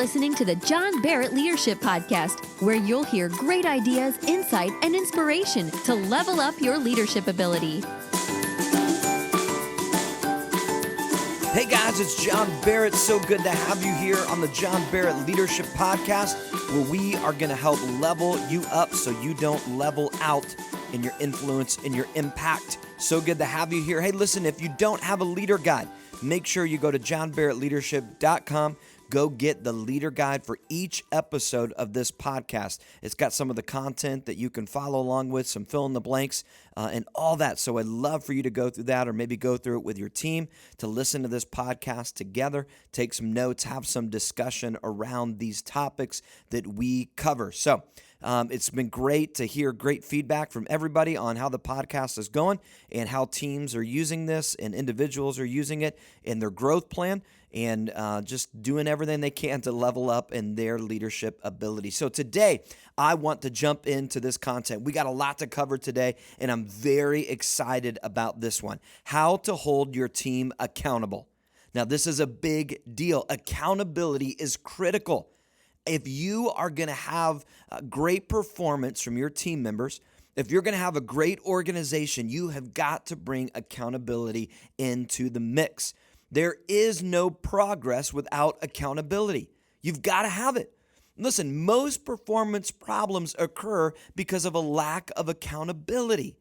listening to the John Barrett Leadership Podcast, where you'll hear great ideas, insight, and inspiration to level up your leadership ability. Hey guys, it's John Barrett. So good to have you here on the John Barrett Leadership Podcast, where we are going to help level you up so you don't level out in your influence and your impact. So good to have you here. Hey, listen, if you don't have a leader guide, make sure you go to johnbarrettleadership.com. Go get the leader guide for each episode of this podcast. It's got some of the content that you can follow along with, some fill in the blanks, and all that. So I'd love for you to go through that, or maybe go through it with your team to listen to this podcast together, take some notes, have some discussion around these topics that we cover. So it's been great to hear great feedback from everybody on how the podcast is going and how teams are using this and individuals are using it in their growth plan, and just doing everything they can to level up in their leadership ability. So today, I want to jump into this content. We got a lot to cover today, and I'm very excited about this one. How to hold your team accountable. Now, this is a big deal. Accountability is critical. If you are going to have great performance from your team members, if you're going to have a great organization, you have got to bring accountability into the mix. There is no progress without accountability. You've got to have it. Listen, most performance problems occur because of a lack of accountability.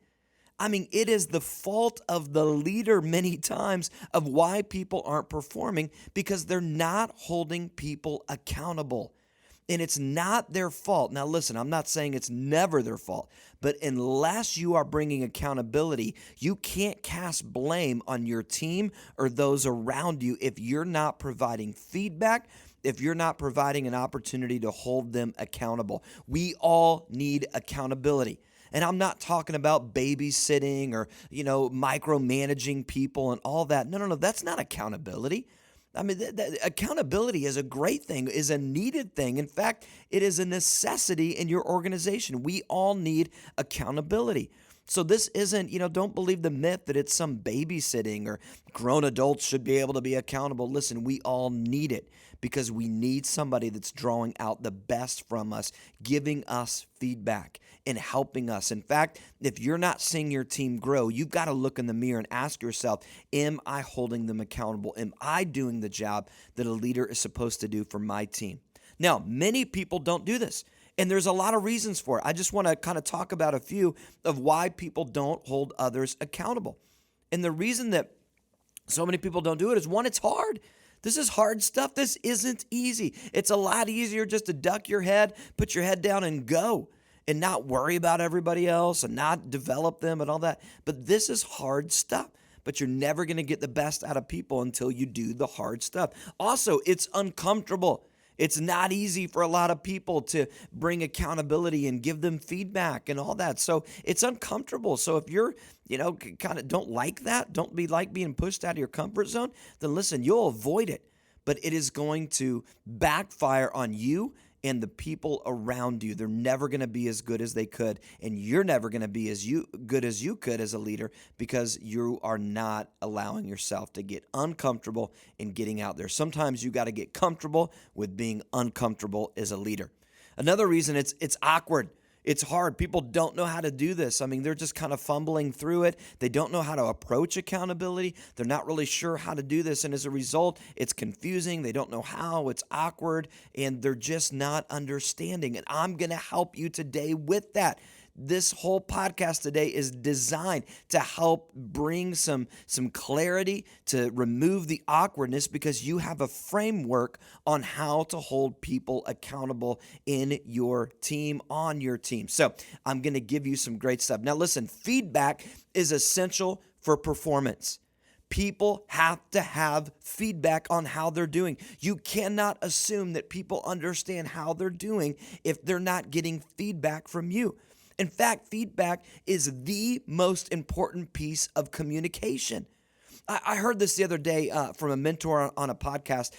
I mean, it is the fault of the leader many times of why people aren't performing, because they're not holding people accountable. And it's not their fault. Now, listen, I'm not saying it's never their fault, but unless you are bringing accountability, you can't cast blame on your team or those around you if you're not providing feedback, if you're not providing an opportunity to hold them accountable. We all need accountability. And I'm not talking about babysitting or, micromanaging people and all that. No, that's not accountability. I mean, accountability is a great thing, is a needed thing. In fact, it is a necessity in your organization. We all need accountability. So this isn't, don't believe the myth that it's some babysitting or grown adults should be able to be accountable. Listen, we all need it because we need somebody that's drawing out the best from us, giving us feedback and helping us. In fact, if you're not seeing your team grow, you've got to look in the mirror and ask yourself, am I holding them accountable? Am I doing the job that a leader is supposed to do for my team? Now, many people don't do this. And there's a lot of reasons for it. I just want to kind of talk about a few of why people don't hold others accountable. And the reason that so many people don't do it is, one, it's hard. This is hard stuff. This isn't easy. It's a lot easier just to duck your head, put your head down and go and not worry about everybody else and not develop them and all that. But this is hard stuff. But you're never going to get the best out of people until you do the hard stuff. Also, it's uncomfortable. It's not easy for a lot of people to bring accountability and give them feedback and all that. So it's uncomfortable. So if you're, kind of don't like that, don't be like being pushed out of your comfort zone, then listen, you'll avoid it. But it is going to backfire on you and the people around you. They're never going to be as good as they could, and you're never going to be as good as you could as a leader, because you are not allowing yourself to get uncomfortable in getting out there. Sometimes you got to get comfortable with being uncomfortable as a leader. Another reason, it's awkward. It's hard. People don't know how to do this. I mean, they're just kind of fumbling through it. They don't know how to approach accountability. They're not really sure how to do this. And as a result, it's confusing. They don't know how. It's awkward. And they're just not understanding. And I'm going to help you today with that. This whole podcast today is designed to help bring some clarity, to remove the awkwardness, because you have a framework on how to hold people accountable in your team, on your team. So I'm going to give you some great stuff. Now listen, feedback is essential for performance. People have to have feedback on how they're doing. You cannot assume that people understand how they're doing if they're not getting feedback from you. In fact, feedback is the most important piece of communication. I heard this the other day from a mentor on a podcast,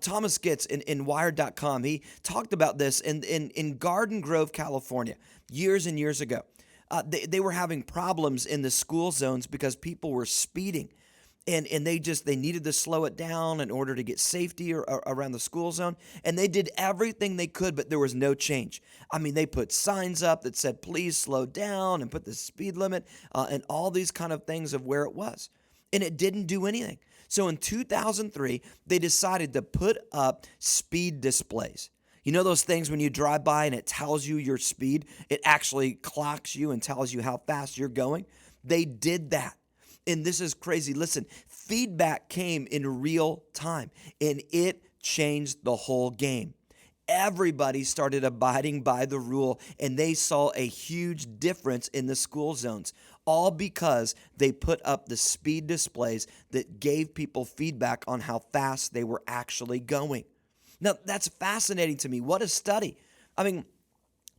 Thomas Gitz in Wired.com. He talked about this in Garden Grove, California, years and years ago. They were having problems in the school zones because people were speeding. And they needed to slow it down in order to get safety around the school zone. And they did everything they could, but there was no change. I mean, they put signs up that said, please slow down, and put the speed limit and all these kind of things of where it was. And it didn't do anything. So in 2003, they decided to put up speed displays. You know those things when you drive by and it tells you your speed? It actually clocks you and tells you how fast you're going. They did that. And this is crazy. Listen, feedback came in real time, and it changed the whole game. Everybody started abiding by the rule, and they saw a huge difference in the school zones, all because they put up the speed displays that gave people feedback on how fast they were actually going. Now, that's fascinating to me. What a study. I mean,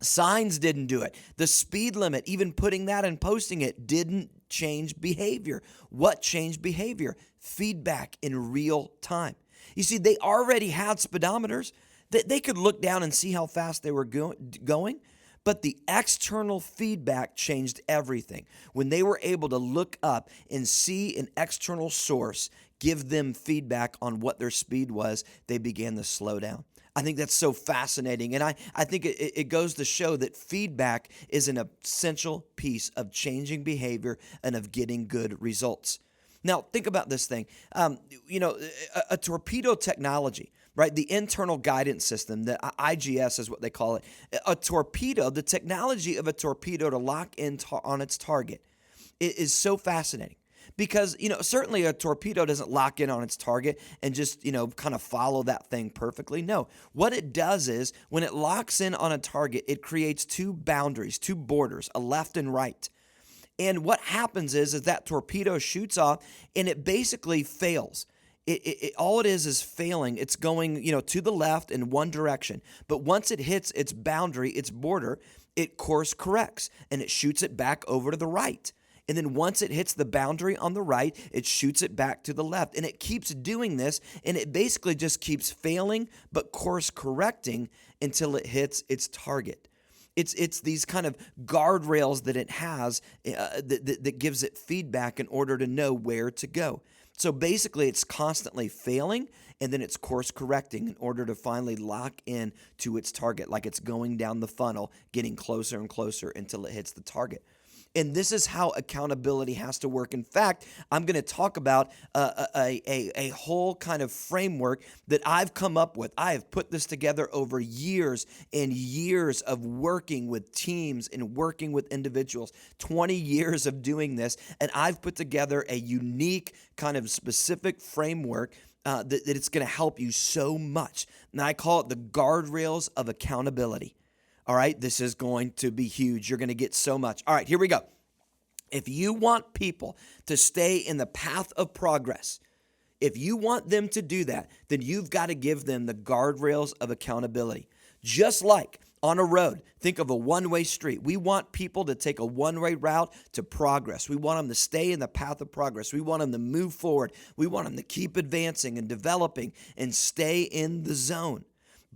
signs didn't do it. The speed limit, even putting that and posting it, didn't change behavior. What changed behavior? Feedback in real time. You see, they already had speedometers. They could look down and see how fast they were going, but the external feedback changed everything. When they were able to look up and see an external source give them feedback on what their speed was, they began to slow down. I think that's so fascinating. And I think it goes to show that feedback is an essential piece of changing behavior and of getting good results. Now, think about this thing. A torpedo technology, right? The internal guidance system, the IGS is what they call it. A torpedo, the technology of a torpedo to lock in on its target is so fascinating. Because, certainly a torpedo doesn't lock in on its target and just, kind of follow that thing perfectly. No, what it does is when it locks in on a target, it creates two boundaries, two borders, a left and right. And what happens is that torpedo shoots off and it basically fails. All it is failing. It's going, to the left in one direction. But once it hits its boundary, its border, it course corrects and it shoots it back over to the right. And then once it hits the boundary on the right, it shoots it back to the left. And it keeps doing this, and it basically just keeps failing but course correcting until it hits its target. It's these kind of guardrails that it has that gives it feedback in order to know where to go. So basically, it's constantly failing, and then it's course correcting in order to finally lock in to its target, like it's going down the funnel, getting closer and closer until it hits the target. And this is how accountability has to work. In fact, I'm going to talk about a whole kind of framework that I've come up with. I have put this together over years and years of working with teams and working with individuals, 20 years of doing this. And I've put together a unique kind of specific framework that it's going to help you so much. And I call it the guardrails of accountability. All right, this is going to be huge. You're going to get so much. All right, here we go. If you want people to stay in the path of progress, if you want them to do that, then you've got to give them the guardrails of accountability. Just like on a road, think of a one-way street. We want people to take a one-way route to progress. We want them to stay in the path of progress. We want them to move forward. We want them to keep advancing and developing and stay in the zone.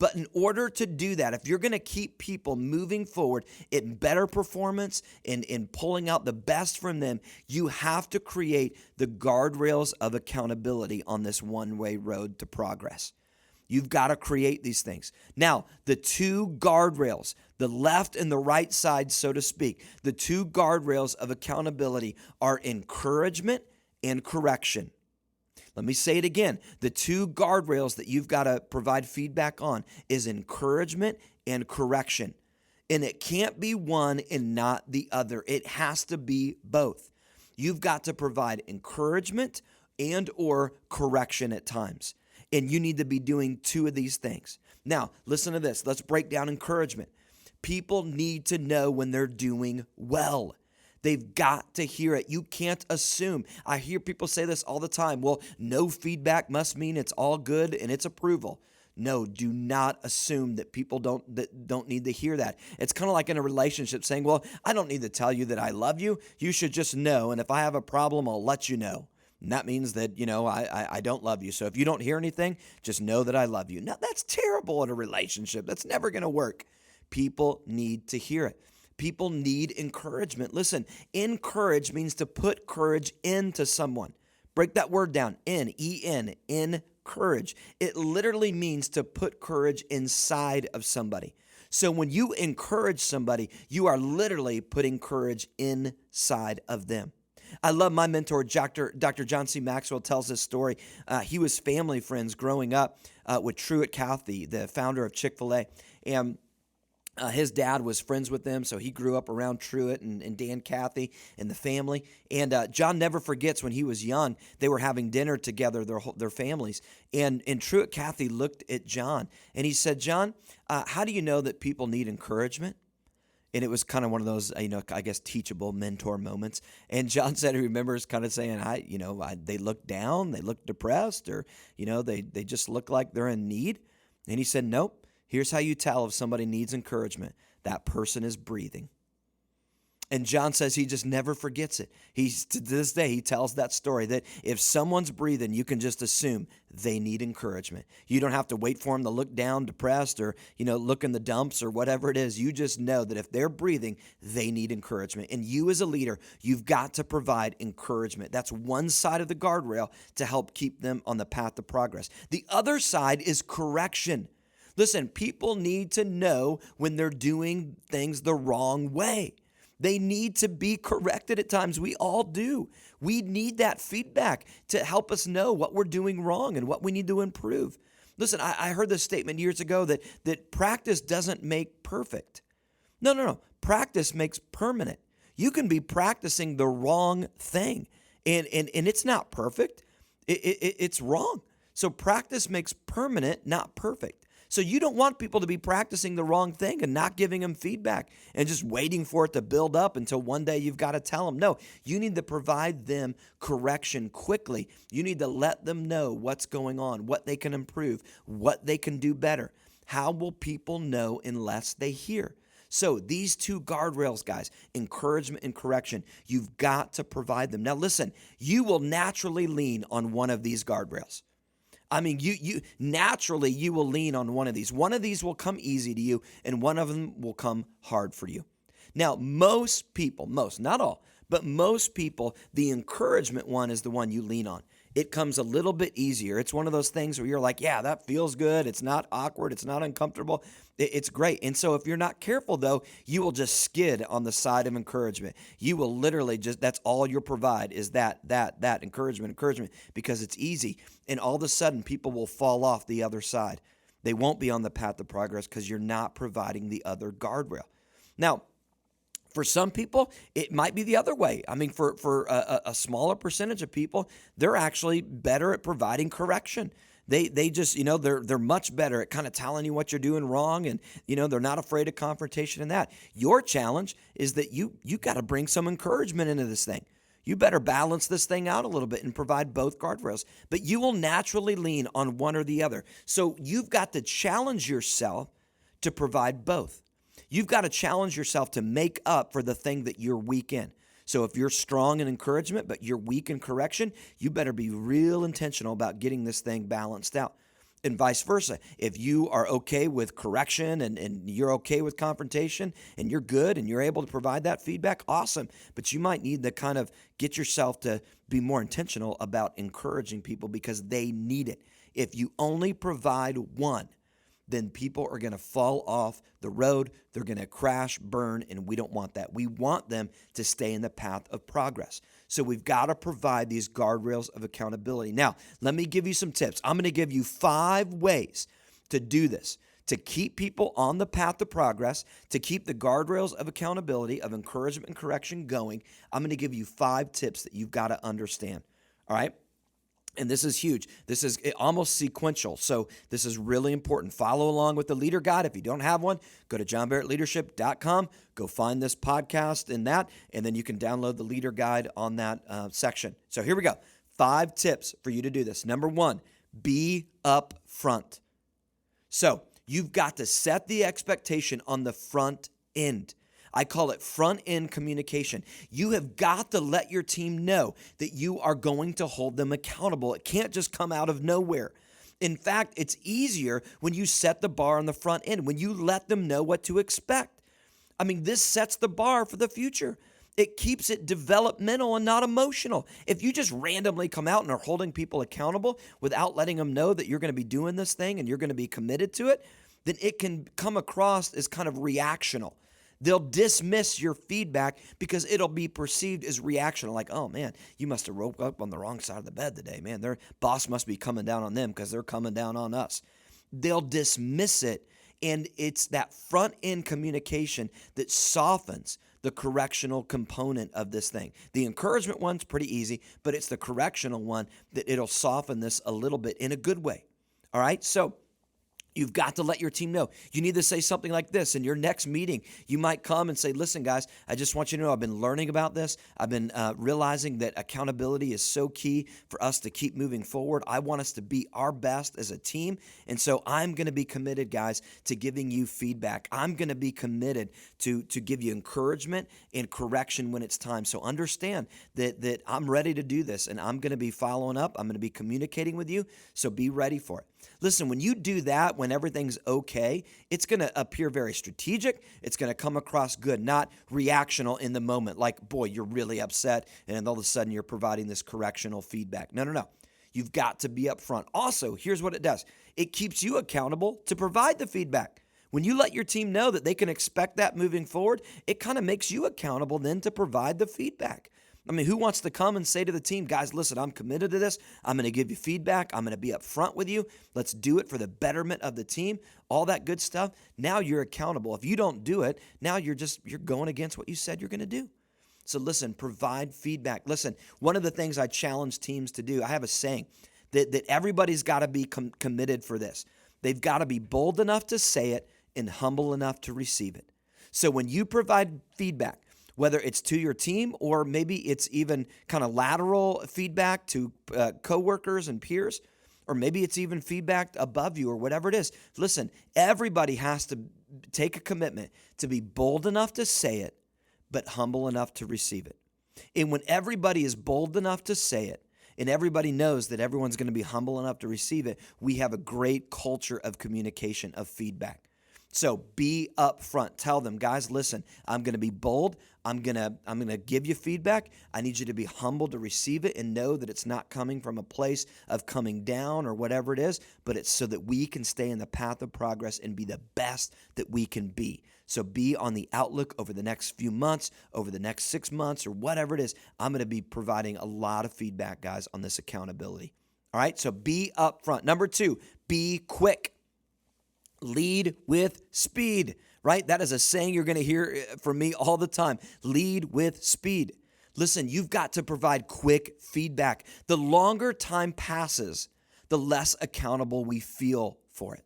But in order to do that, if you're going to keep people moving forward in better performance and in pulling out the best from them, you have to create the guardrails of accountability on this one-way road to progress. You've got to create these things. Now, the two guardrails, the left and the right side, so to speak, the two guardrails of accountability are encouragement and correction. Let me say it again. The two guardrails that you've got to provide feedback on is encouragement and correction. And it can't be one and not the other. It has to be both. You've got to provide encouragement and or correction at times. And you need to be doing two of these things. Now, listen to this. Let's break down encouragement. People need to know when they're doing well. They've got to hear it. You can't assume. I hear people say this all the time. Well, no feedback must mean it's all good and it's approval. No, do not assume that people don't need to hear that. It's kind of like in a relationship saying, well, I don't need to tell you that I love you. You should just know. And if I have a problem, I'll let you know. And that means that, I don't love you. So if you don't hear anything, just know that I love you. Now, that's terrible in a relationship. That's never going to work. People need to hear it. People need encouragement. Listen, encourage means to put courage into someone. Break that word down. N-E-N, encourage. It literally means to put courage inside of somebody. So when you encourage somebody, you are literally putting courage inside of them. I love my mentor, Dr. John C. Maxwell, tells this story. He was family friends growing up with Truett Cathy, the founder of Chick-fil-A. And his dad was friends with them, so he grew up around Truett and Dan Cathy and the family. And John never forgets when he was young, they were having dinner together, their families. And Truett Cathy looked at John, and he said, John, how do you know that people need encouragement? And it was kind of one of those, I guess, teachable mentor moments. And John said he remembers kind of saying, they look down, they look depressed, or, they just look like they're in need. And he said, nope, here's how you tell if somebody needs encouragement. That person is breathing. And John says he just never forgets it. To this day, he tells that story that if someone's breathing, you can just assume they need encouragement. You don't have to wait for them to look down, depressed, or, look in the dumps or whatever it is. You just know that if they're breathing, they need encouragement. And you as a leader, you've got to provide encouragement. That's one side of the guardrail to help keep them on the path to progress. The other side is correction. Listen, people need to know when they're doing things the wrong way. They need to be corrected at times. We all do. We need that feedback to help us know what we're doing wrong and what we need to improve. Listen, I heard this statement years ago that practice doesn't make perfect. No. Practice makes permanent. You can be practicing the wrong thing, and it's not perfect. It's wrong. So practice makes permanent, not perfect. So you don't want people to be practicing the wrong thing and not giving them feedback and just waiting for it to build up until one day you've got to tell them. No, you need to provide them correction quickly. You need to let them know what's going on, what they can improve, what they can do better. How will people know unless they hear? So these two guardrails, guys, encouragement and correction, you've got to provide them. Now listen, you will naturally lean on one of these guardrails. I mean, you naturally, you will lean on one of these. One of these will come easy to you, and one of them will come hard for you. Now, most people, not all, but most people, the encouragement one is the one you lean on. It comes a little bit easier. It's one of those things where you're like, yeah, that feels good. It's not awkward. It's not uncomfortable. It's great. And so if you're not careful, though, you will just skid on the side of encouragement. You will literally that's all you'll provide is that encouragement, because it's easy. And all of a sudden, people will fall off the other side. They won't be on the path to progress because you're not providing the other guardrail. Now, for some people, it might be the other way. I mean, for a smaller percentage of people, they're actually better at providing correction. They just, they're much better at kind of telling you what you're doing wrong, and, they're not afraid of confrontation in that. Your challenge is that you got to bring some encouragement into this thing. You better balance this thing out a little bit and provide both guardrails. But you will naturally lean on one or the other. So you've got to challenge yourself to provide both. You've got to challenge yourself to make up for the thing that you're weak in. So if you're strong in encouragement, but you're weak in correction, you better be real intentional about getting this thing balanced out. And vice versa. If you are okay with correction and you're okay with confrontation and you're good and you're able to provide that feedback, awesome. But you might need to kind of get yourself to be more intentional about encouraging people because they need it. If you only provide one, then people are going to fall off the road. They're going to crash, burn, and we don't want that. We want them to stay in the path of progress. So we've got to provide these guardrails of accountability. Now, let me give you some tips. I'm going to give you 5 ways to do this, to keep people on the path to progress, to keep the guardrails of accountability, of encouragement and correction going. I'm going to give you 5 tips that you've got to understand, all right? And this is huge. This is almost sequential. So this is really important. Follow along with the leader guide. If you don't have one, go to johnbarrettleadership.com. Go find this podcast in that, and then you can download the leader guide on that section. So here we go. 5 tips for you to do this. Number 1, be up front. So you've got to set the expectation on the front end. I call it front-end communication. You have got to let your team know that you are going to hold them accountable. It can't just come out of nowhere. In fact, it's easier when you set the bar on the front end, when you let them know what to expect. I mean, this sets the bar for the future. It keeps it developmental and not emotional. If you just randomly come out and are holding people accountable without letting them know that you're going to be doing this thing and you're going to be committed to it, then it can come across as kind of reactional. They'll dismiss your feedback because it'll be perceived as reactional. Like, oh man, you must have woke up on the wrong side of the bed today. Man, their boss must be coming down on them because they're coming down on us. They'll dismiss it. And it's that front end communication that softens the correctional component of this thing. The encouragement one's pretty easy, but it's the correctional one that it'll soften this a little bit in a good way. All right. So you've got to let your team know. You need to say something like this. In your next meeting, you might come and say, listen, guys, I just want you to know I've been learning about this. I've been realizing that accountability is so key for us to keep moving forward. I want us to be our best as a team. And so I'm going to be committed, guys, to giving you feedback. I'm going to be committed to give you encouragement and correction when it's time. So understand that I'm ready to do this, and I'm going to be following up. I'm going to be communicating with you. So be ready for it. Listen, when you do that, when everything's okay, it's going to appear very strategic. It's going to come across good, not reactional in the moment. Like, boy, you're really upset, and all of a sudden you're providing this correctional feedback. No. You've got to be upfront. Also, here's what it does. It keeps you accountable to provide the feedback. When you let your team know that they can expect that moving forward, it kind of makes you accountable then to provide the feedback. I mean, who wants to come and say to the team, guys, listen, I'm committed to this. I'm going to give you feedback. I'm going to be upfront with you. Let's do it for the betterment of the team, all that good stuff. Now you're accountable. If you don't do it, now you're going against what you said you're going to do. So listen, provide feedback. Listen, one of the things I challenge teams to do, I have a saying that everybody's got to be committed for this. They've got to be bold enough to say it and humble enough to receive it. So when you provide feedback, whether it's to your team or maybe it's even kind of lateral feedback to coworkers and peers, or maybe it's even feedback above you or whatever it is. Listen, everybody has to take a commitment to be bold enough to say it, but humble enough to receive it. And when everybody is bold enough to say it, and everybody knows that everyone's going to be humble enough to receive it, we have a great culture of communication, of feedback. So be upfront. Tell them, guys, listen, I'm going to be bold. I'm going to give you feedback. I need you to be humble to receive it and know that it's not coming from a place of coming down or whatever it is, but it's so that we can stay in the path of progress and be the best that we can be. So be on the outlook over the next few months, over the next 6 months, or whatever it is. I'm going to be providing a lot of feedback, guys, on this accountability. All right, so be upfront. Number 2, be quick. Lead with speed, right? That is a saying you're going to hear from me all the time. Lead with speed. Listen, you've got to provide quick feedback. The longer time passes, the less accountable we feel for it.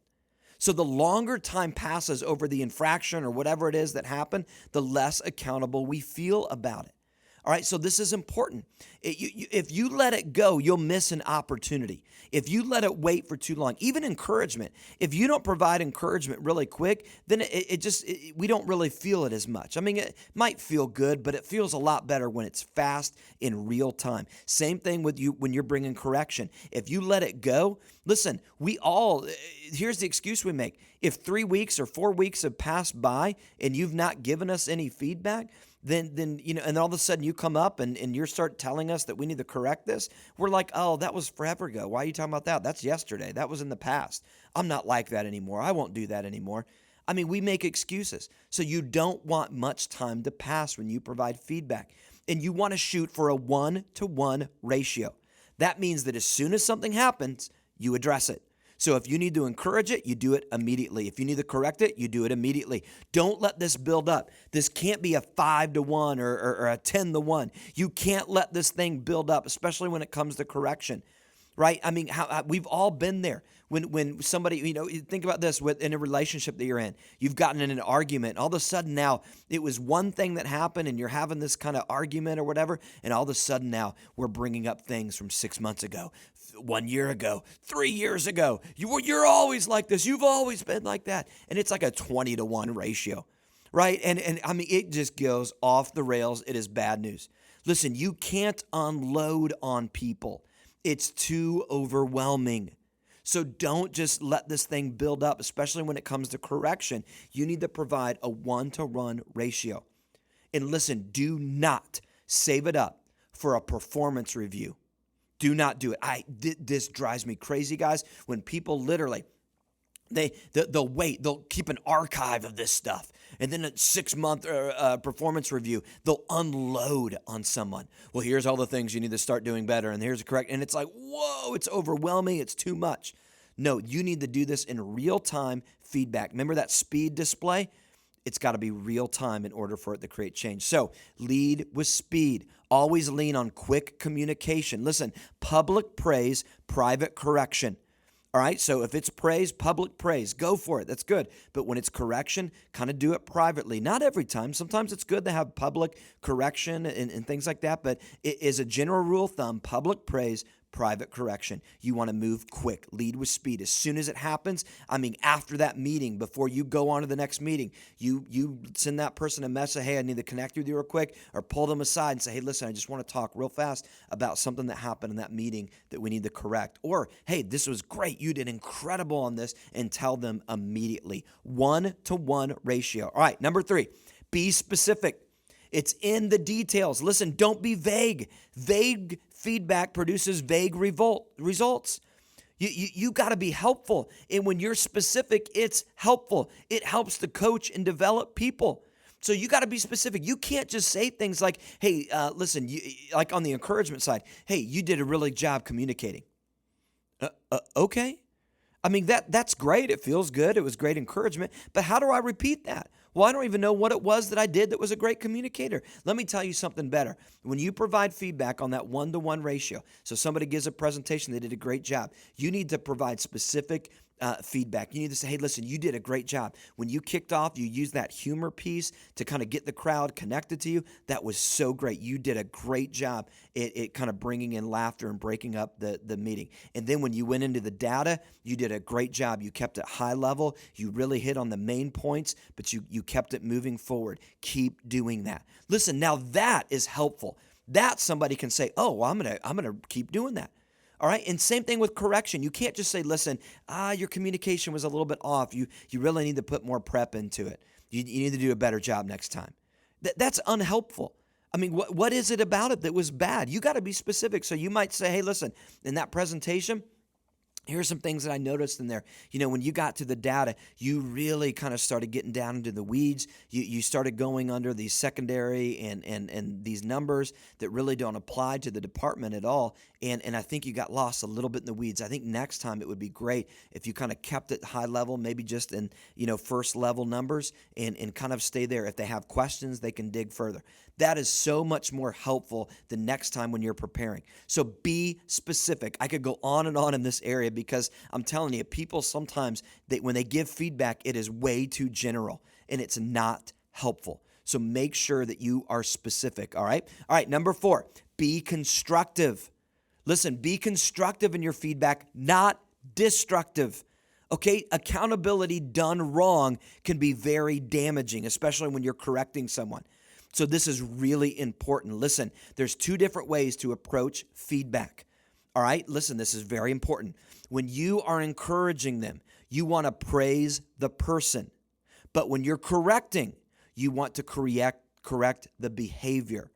So the longer time passes over the infraction or whatever it is that happened, the less accountable we feel about it. All right, so this is important. If you let it go, you'll miss an opportunity. If you let it wait for too long, even encouragement, if you don't provide encouragement really quick, then we don't really feel it as much. I mean, it might feel good, but it feels a lot better when it's fast in real time. Same thing with you when you're bringing correction. If you let it go, listen, here's the excuse we make. If 3 weeks or 4 weeks have passed by and you've not given us any feedback, then and all of a sudden you come up and you start telling us that we need to correct this. We're like, oh, that was forever ago. Why are you talking about that? That's yesterday. That was in the past. I'm not like that anymore. I won't do that anymore. I mean, we make excuses. So you don't want much time to pass when you provide feedback. And you want to shoot for a 1-to-1 ratio. That means that as soon as something happens, you address it. So if you need to encourage it, you do it immediately. If you need to correct it, you do it immediately. Don't let this build up. This can't be a 5-to-1 or a 10-to-1. You can't let this thing build up, especially when it comes to correction, right? I mean, we've all been there. When somebody, think about this in a relationship that you're in. You've gotten in an argument. All of a sudden now, it was one thing that happened and you're having this kind of argument or whatever, and all of a sudden now we're bringing up things from 6 months ago, 1 year ago, 3 years ago. You're always like this. You've always been like that. And it's like a 20-to-1 ratio, right? And I mean, it just goes off the rails. It is bad news. Listen, you can't unload on people. It's too overwhelming. So don't just let this thing build up, especially when it comes to correction. You need to provide a 1-to-1 ratio. And listen, do not save it up for a performance review. Do not do it. This drives me crazy, guys, when people literally, they'll wait. They'll keep an archive of this stuff. And then a 6-month performance review, they'll unload on someone. Well, here's all the things you need to start doing better. And here's a correct. And it's like, whoa, it's overwhelming. It's too much. No, you need to do this in real-time feedback. Remember that speed display? It's got to be real time in order for it to create change. So lead with speed. Always lean on quick communication. Listen, public praise, private correction. All right, so if it's praise, public praise, go for it. That's good. But when it's correction, kind of do it privately. Not every time. Sometimes it's good to have public correction and things like that. But it is a general rule of thumb, public praise, private correction. You want to move quick, lead with speed. As soon as it happens, after that meeting, before you go on to the next meeting, you send that person a message, hey, I need to connect with you real quick, or pull them aside and say, hey, listen, I just want to talk real fast about something that happened in that meeting that we need to correct. Or, hey, this was great. You did incredible on this, and tell them immediately. 1-to-1 ratio. All right, number 3, be specific. It's in the details. Listen, don't be vague. Vague feedback produces vague results. You got to be helpful. And when you're specific, it's helpful. It helps to coach and develop people. So you got to be specific. You can't just say things like, hey, listen, like on the encouragement side, hey, you did a really good job communicating. Okay. That's great. It feels good. It was great encouragement. But how do I repeat that? Well, I don't even know what it was that I did that was a great communicator. Let me tell you something better. When you provide feedback on that 1-to-1 ratio, so somebody gives a presentation, they did a great job, you need to provide specific feedback. You need to say, hey, listen, you did a great job. When you kicked off, you used that humor piece to kind of get the crowd connected to you. That was so great. You did a great job at kind of bringing in laughter and breaking up the meeting. And then when you went into the data, you did a great job. You kept it high level. You really hit on the main points, but you kept it moving forward. Keep doing that. Listen, now that is helpful. That somebody can say, oh, well, I'm gonna keep doing that. All right, and same thing with correction. You can't just say, listen, your communication was a little bit off. You really need to put more prep into it. You need to do a better job next time. That's unhelpful. What is it about it that was bad? You got to be specific. So you might say, hey, listen, in that presentation, here's some things that I noticed in there. When you got to the data, you really kind of started getting down into the weeds. You started going under these secondary and these numbers that really don't apply to the department at all. And I think you got lost a little bit in the weeds. I think next time it would be great if you kind of kept it high level, maybe just in, first level numbers and kind of stay there. If they have questions, they can dig further. That is so much more helpful the next time when you're preparing. So be specific. I could go on and on in this area because I'm telling you, people sometimes, when they give feedback, it is way too general and it's not helpful. So make sure that you are specific, all right? All right, number 4, be constructive. Listen, be constructive in your feedback, not destructive. Okay, accountability done wrong can be very damaging, especially when you're correcting someone. So this is really important. Listen, there's 2 different ways to approach feedback. All right, listen, this is very important. When you are encouraging them, you want to praise the person. But when you're correcting, you want to correct the behavior.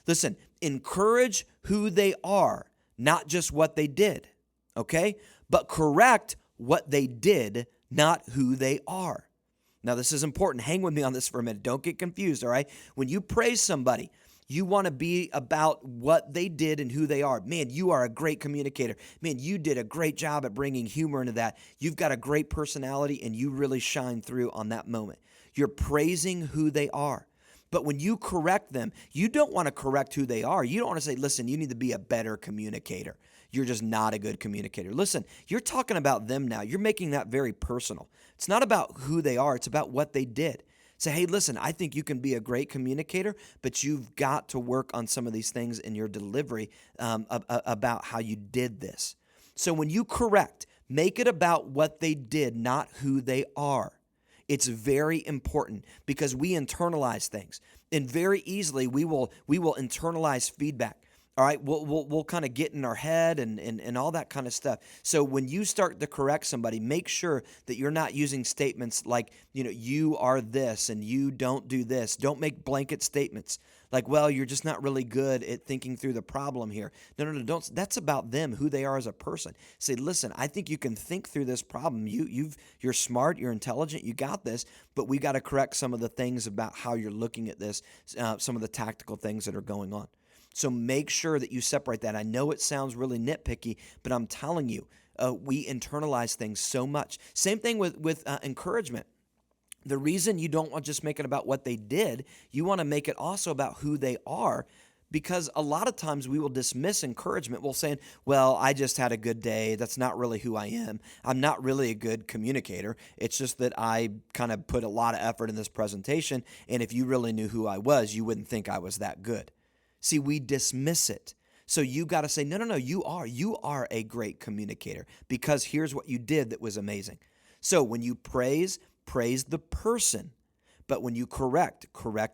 Listen, encourage who they are, not just what they did, okay? But correct what they did, not who they are. Now, this is important. Hang with me on this for a minute. Don't get confused, all right? When you praise somebody, you want to be about what they did and who they are. Man, you are a great communicator. Man, you did a great job at bringing humor into that. You've got a great personality, and you really shine through on that moment. You're praising who they are. But when you correct them, you don't want to correct who they are. You don't want to say, listen, you need to be a better communicator. You're just not a good communicator. Listen, you're talking about them now. You're making that very personal. It's not about who they are. It's about what they did. Say, hey, listen, I think you can be a great communicator, but you've got to work on some of these things in your delivery about how you did this. So when you correct, make it about what they did, not who they are. It's very important because we internalize things, and very easily we will internalize feedback. All right, we'll kind of get in our head and all that kind of stuff. So when you start to correct somebody, make sure that you're not using statements like, you are this and you don't do this. Don't make blanket statements like, well, you're just not really good at thinking through the problem here. No, don't. That's about them, who they are as a person. Say, listen, I think you can think through this problem. You're smart, you're intelligent, you got this, but we got to correct some of the things about how you're looking at this, some of the tactical things that are going on. So make sure that you separate that. I know it sounds really nitpicky, but I'm telling you, we internalize things so much. Same thing with encouragement. The reason you don't want to just make it about what they did, you want to make it also about who they are, because a lot of times we will dismiss encouragement while saying, well, I just had a good day. That's not really who I am. I'm not really a good communicator. It's just that I kind of put a lot of effort in this presentation, and if you really knew who I was, you wouldn't think I was that good. See, we dismiss it. So you got to say, no, you are a great communicator because here's what you did that was amazing. So when you praise the person, but when you correct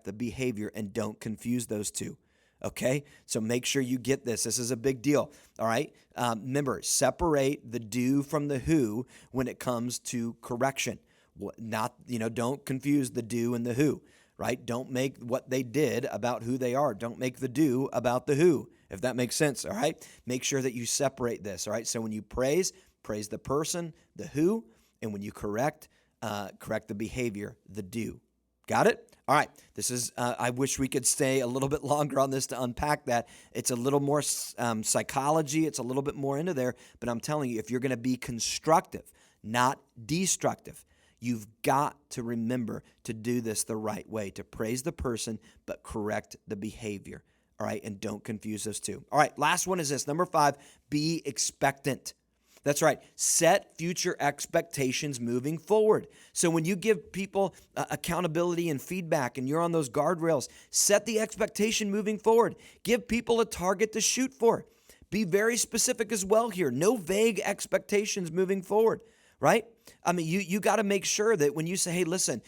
the behavior, and don't confuse those two. Okay? So make sure you get this. This is a big deal. All right? Remember, separate the do from the who when it comes to correction. Don't confuse the do and the who. Right? Don't make what they did about who they are. Don't make the do about the who, if that makes sense, all right? Make sure that you separate this, all right? So when you praise the person, the who, and when you correct the behavior, the do. Got it? All right. This is, I wish we could stay a little bit longer on this to unpack that. It's a little more psychology. It's a little bit more into there, but I'm telling you, if you're going to be constructive, not destructive, you've got to remember to do this the right way, to praise the person, but correct the behavior. All right, and don't confuse those two. All right, last one is this. Number 5, be expectant. That's right. Set future expectations moving forward. So when you give people accountability and feedback and you're on those guardrails, set the expectation moving forward. Give people a target to shoot for. Be very specific as well here. No vague expectations moving forward. Right? I mean, you got to make sure that when you say, hey, listen,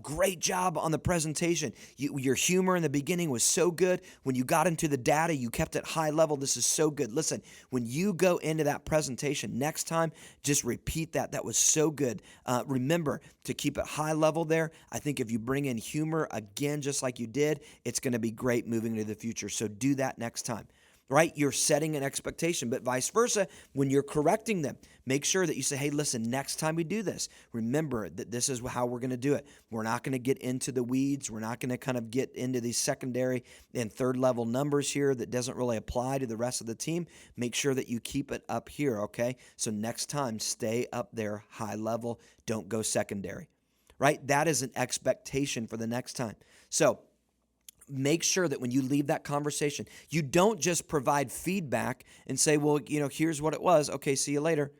great job on the presentation. Your humor in the beginning was so good. When you got into the data, you kept it high level. This is so good. Listen, when you go into that presentation next time, just repeat that. That was so good. Remember to keep it high level there. I think if you bring in humor again, just like you did, it's going to be great moving into the future. So do that next time. Right? You're setting an expectation, but vice versa, when you're correcting them, make sure that you say, hey, listen, next time we do this, remember that this is how we're going to do it. We're not going to get into the weeds. We're not going to kind of get into these secondary and third level numbers here that doesn't really apply to the rest of the team. Make sure that you keep it up here, okay? So next time, stay up there high level. Don't go secondary, right? That is an expectation for the next time. So make sure that when you leave that conversation, you don't just provide feedback and say, well, here's what it was. Okay, see you later.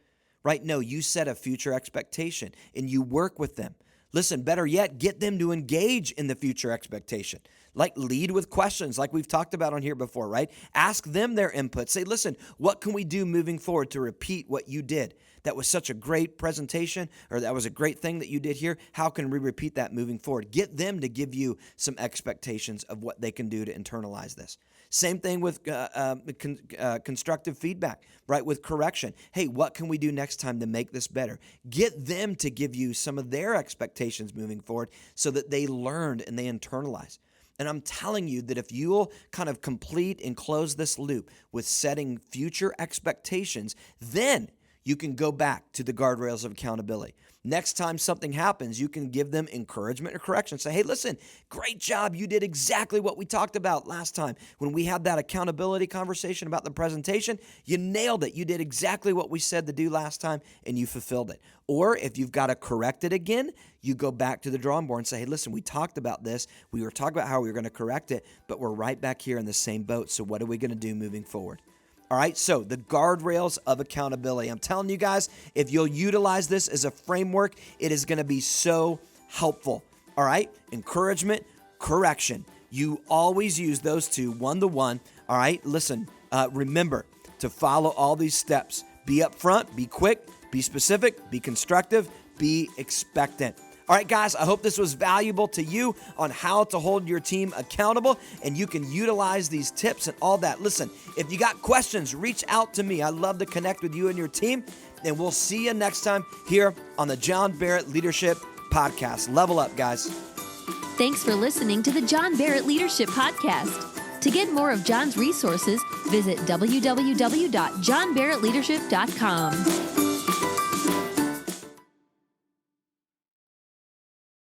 Right? No, you set a future expectation and you work with them. Listen, better yet, get them to engage in the future expectation. Like lead with questions like we've talked about on here before, right? Ask them their input. Say, listen, what can we do moving forward to repeat what you did? That was such a great presentation, or that was a great thing that you did here. How can we repeat that moving forward? Get them to give you some expectations of what they can do to internalize this. Same thing with constructive feedback, right? With correction. Hey, what can we do next time to make this better? Get them to give you some of their expectations moving forward so that they learned and they internalize. And I'm telling you that if you'll kind of complete and close this loop with setting future expectations, then you can go back to the guardrails of accountability. Next time something happens, you can give them encouragement or correction. Say, hey, listen, great job. You did exactly what we talked about last time. When we had that accountability conversation about the presentation, you nailed it. You did exactly what we said to do last time, and you fulfilled it. Or if you've got to correct it again, you go back to the drawing board and say, hey, listen, we talked about this. We were talking about how we were going to correct it, but we're right back here in the same boat. So what are we going to do moving forward? All right, so the guardrails of accountability. I'm telling you guys, if you'll utilize this as a framework, it is going to be so helpful. All right, encouragement, correction. You always use those two one-to-one. All right, listen, remember to follow all these steps. Be upfront, be quick, be specific, be constructive, be expectant. All right, guys, I hope this was valuable to you on how to hold your team accountable, and you can utilize these tips and all that. Listen, if you got questions, reach out to me. I'd love to connect with you and your team, and we'll see you next time here on the John Barrett Leadership Podcast. Level up, guys. Thanks for listening to the John Barrett Leadership Podcast. To get more of John's resources, visit www.johnbarrettleadership.com.